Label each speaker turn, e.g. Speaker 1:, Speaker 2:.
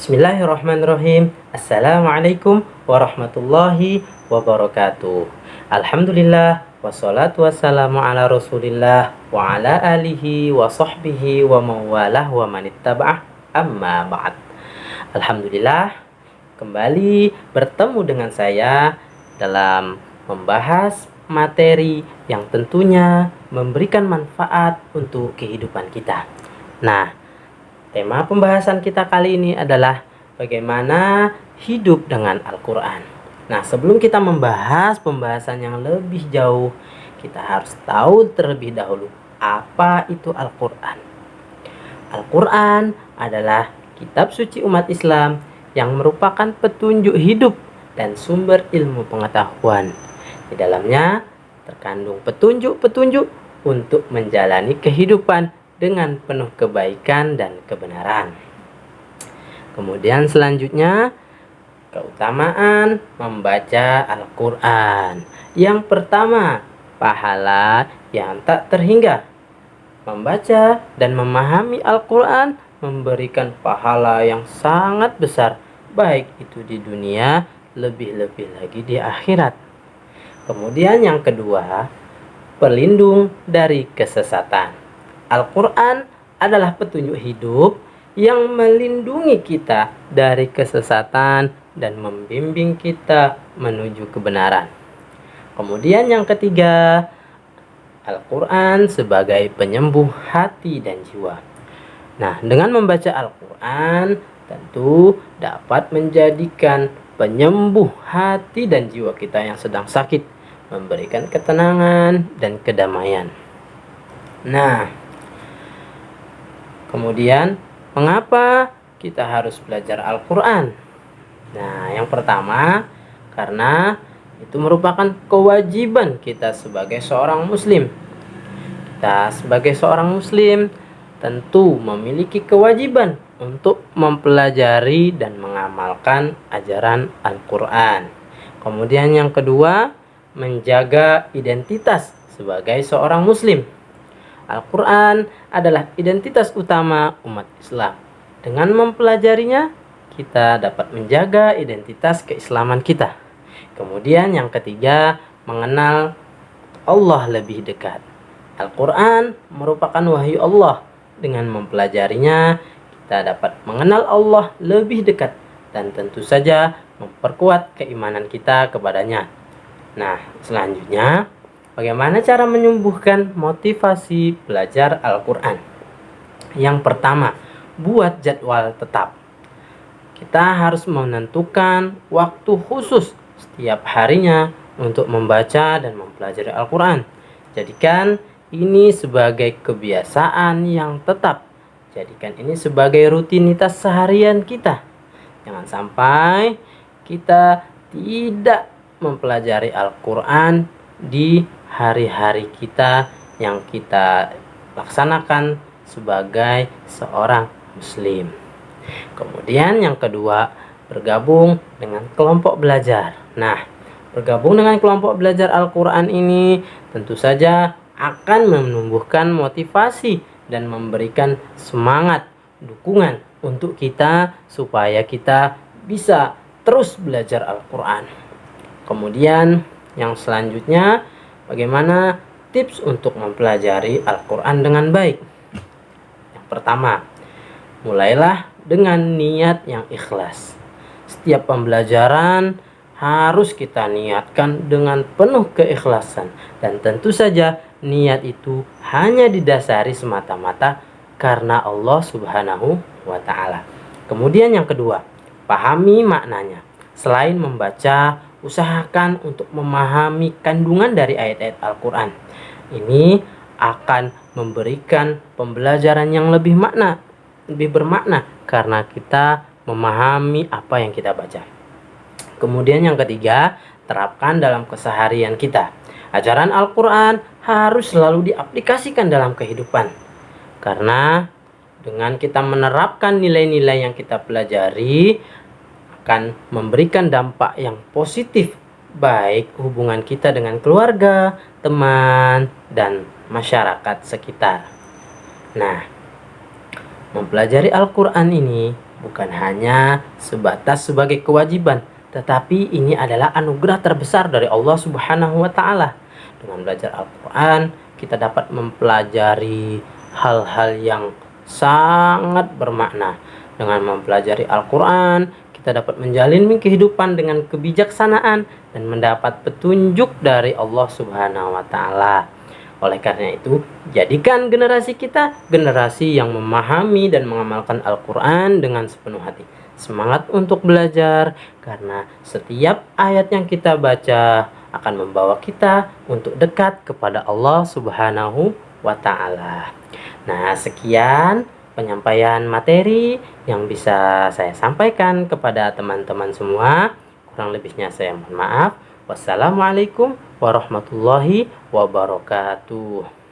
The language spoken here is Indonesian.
Speaker 1: Bismillahirrahmanirrahim. Assalamualaikum warahmatullahi wabarakatuh. Alhamdulillah wassalatu wassalamu ala Rasulillah wa ala alihi wa sahbihi wa mawalah wa manittaba'ah amma ba'd. Alhamdulillah kembali bertemu dengan saya dalam membahas materi yang tentunya memberikan manfaat untuk kehidupan kita. Nah, tema pembahasan kita kali ini adalah bagaimana hidup dengan Al-Quran. Nah, sebelum kita membahas pembahasan yang lebih jauh, kita harus tahu terlebih dahulu apa itu Al-Quran. Al-Quran adalah kitab suci umat Islam yang merupakan petunjuk hidup dan sumber ilmu pengetahuan. Di dalamnya terkandung petunjuk-petunjuk untuk menjalani kehidupan dengan penuh kebaikan dan kebenaran. Kemudian selanjutnya, keutamaan membaca Al-Quran. Yang pertama, pahala yang tak terhingga. Membaca dan memahami Al-Quran memberikan pahala yang sangat besar, baik itu di dunia, lebih-lebih lagi di akhirat. Kemudian yang kedua, pelindung dari kesesatan. Al-Quran adalah petunjuk hidup yang melindungi kita dari kesesatan dan membimbing kita menuju kebenaran. Kemudian yang ketiga, Al-Quran sebagai penyembuh hati dan jiwa. Nah, dengan membaca Al-Quran tentu dapat menjadikan penyembuh hati dan jiwa kita yang sedang sakit, memberikan ketenangan dan kedamaian. Nah, kemudian, mengapa kita harus belajar Al-Quran? Nah, yang pertama, karena itu merupakan kewajiban kita sebagai seorang muslim. Kita sebagai seorang muslim tentu memiliki kewajiban untuk mempelajari dan mengamalkan ajaran Al-Quran. Kemudian yang kedua, menjaga identitas sebagai seorang muslim. Al-Quran adalah identitas utama umat Islam. Dengan mempelajarinya, kita dapat menjaga identitas keislaman kita. Kemudian yang ketiga, mengenal Allah lebih dekat. Al-Quran merupakan wahyu Allah. Dengan mempelajarinya, kita dapat mengenal Allah lebih dekat dan tentu saja memperkuat keimanan kita kepadanya. Nah, selanjutnya, bagaimana cara menyembuhkan motivasi belajar Al-Quran? Yang pertama, buat jadwal tetap. Kita harus menentukan waktu khusus setiap harinya untuk membaca dan mempelajari Al-Quran. Jadikan ini sebagai kebiasaan yang tetap. Jadikan ini sebagai rutinitas seharian kita. Jangan sampai kita tidak mempelajari Al-Quran di hari-hari kita yang kita laksanakan sebagai seorang muslim. Kemudian yang kedua, bergabung dengan kelompok belajar. Nah, bergabung dengan kelompok belajar Al-Quran ini tentu saja akan menumbuhkan motivasi dan memberikan semangat, dukungan untuk kita supaya kita bisa terus belajar Al-Quran. Kemudian yang selanjutnya, bagaimana tips untuk mempelajari Al-Quran dengan baik? Yang pertama, mulailah dengan niat yang ikhlas. Setiap pembelajaran harus kita niatkan dengan penuh keikhlasan. Dan tentu saja niat itu hanya didasari semata-mata karena Allah Subhanahu wa Ta'ala. Kemudian yang kedua, pahami maknanya. Selain membaca, usahakan untuk memahami kandungan dari ayat-ayat Al-Quran. Ini akan memberikan pembelajaran yang lebih bermakna karena kita memahami apa yang kita baca. Kemudian yang ketiga, terapkan dalam keseharian kita. Ajaran Al-Quran harus selalu diaplikasikan dalam kehidupan. Karena dengan kita menerapkan nilai-nilai yang kita pelajari akan memberikan dampak yang positif, baik hubungan kita dengan keluarga, teman, dan masyarakat sekitar. Nah, mempelajari Al-Quran ini bukan hanya sebatas sebagai kewajiban, tetapi ini adalah anugerah terbesar dari Allah Subhanahu wa taala. Dengan belajar Al-Qur'an, kita dapat mempelajari hal-hal yang sangat bermakna. Dengan mempelajari Al-Qur'an, kita dapat menjalin kehidupan dengan kebijaksanaan dan mendapat petunjuk dari Allah Subhanahu wa taala. Oleh karena itu, jadikan generasi kita generasi yang memahami dan mengamalkan Al-Qur'an dengan sepenuh hati. Semangat untuk belajar, karena setiap ayat yang kita baca akan membawa kita untuk dekat kepada Allah Subhanahu wa taala. Nah, sekian penyampaian materi yang bisa saya sampaikan kepada teman-teman semua. Kurang lebihnya saya mohon maaf. Wassalamualaikum warahmatullahi wabarakatuh.